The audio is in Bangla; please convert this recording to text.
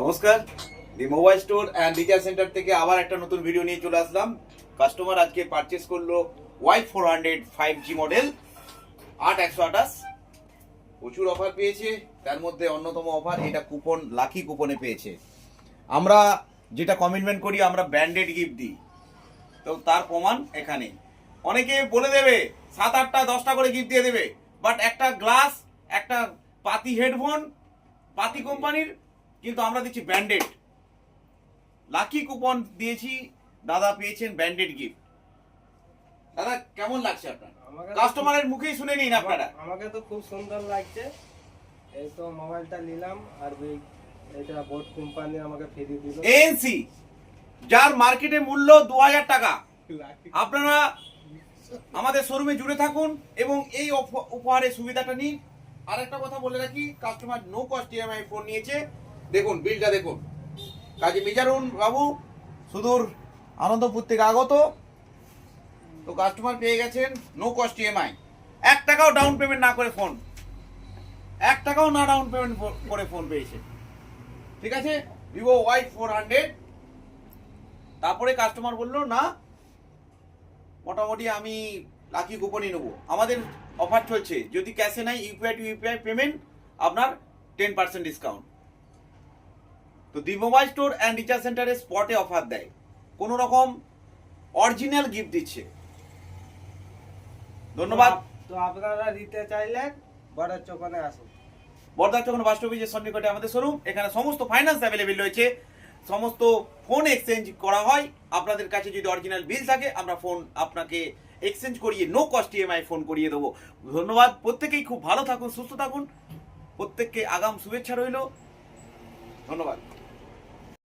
নমস্কার, the mobile store and recharge centre থেকে আবার একটা নতুন ভিডিও নিয়ে চলে আসলাম। কাস্টমার আজকে পারচেস করলো Y400 5G মডেল 8128। প্রচুর অফার পেয়েছে, তার মধ্যে অন্যতম অফার এটা কুপন, লাকি কুপনে পেয়েছে। আমরা যেটা কমিটমেন্ট করি, আমরা ব্র্যান্ডেড গিফট দিই, তো তার প্রমাণ এখানে। অনেকে বলে দেবে 7, 8টা 10টা করে গিফট দিয়ে দেবে, বাট একটা গ্লাস, একটা পাতি হেডফোন, পাতি কোম্পানির, কিন্তু আমরা দিচ্ছি ব্র্যান্ডেড। লাকি কুপন দিয়েছি, দাদা পেয়েছেন ব্র্যান্ডেড গিফট। দাদা কেমন লাগছে আপনার? কাস্টমারের মুখেই শুনে নিন আপনারা। আমাকে তো খুব সুন্দর লাগছে। এই তো মোবাইলটা নিলাম, আর এটা বোট কোম্পানি আমাকে ফ্রি দিল। এএনসি, যার মার্কেটে মূল্য 2000 টাকা। আপনারা আমাদের শোরুমে জুড়ে থাকুন এবং এই উপহারের সুবিধাটা নিন। আর একটা কথা বলে রাখি, customer no cost EMI phone নিয়েছে। দেখুন বিলটা দেখুন। কাজী মিজানুর বাবু সুদূর আনন্দপুর থেকে আগত, তো কাস্টমার পেয়ে গেছেন নো কস্ট ইএমআই। 1 টাকাও ডাউন পেমেন্ট না করে ফোন, 1 টাকাও না ডাউন পেমেন্ট করে ফোন পেয়েছে। ঠিক আছে, ভিভো Y400। তারপরে কাস্টমার বললো না, মোটামুটি আমি লাকি কুপনই নেবো। আমাদের অফার চলছে, যদি ক্যাশে নাই ইউপিআই টু ইউপিআই পেমেন্ট, আপনার 10% ডিসকাউন্ট। তো দি মোবাইল স্টোর অ্যান্ড রিচার্জ সেন্টারে স্পটে অফার দেয়, কোনো রকম অরিজিনাল গিফট দিচ্ছে। ধন্যবাদ। তো আপনারা দিতে চাইলে বড়ার চোখনে আসুন। বর্ধমান যখন বাস অফিসের সন্নিকটে আমাদের শোরুম। এখানে সমস্ত ফাইন্যান্স অ্যাভেলেবেল রয়েছে, সমস্ত ফোন এক্সচেঞ্জ করা হয়। আপনাদের কাছে যদি অরিজিনাল বিল থাকে, আমরা ফোন আপনাকে এক্সচেঞ্জ করিয়ে নো কস্ট ইএমআই ফোন করিয়ে দেবো। ধন্যবাদ। প্রত্যেকেই খুব ভালো থাকুন, সুস্থ থাকুন। প্রত্যেককে আগাম শুভেচ্ছা রইল। ধন্যবাদ।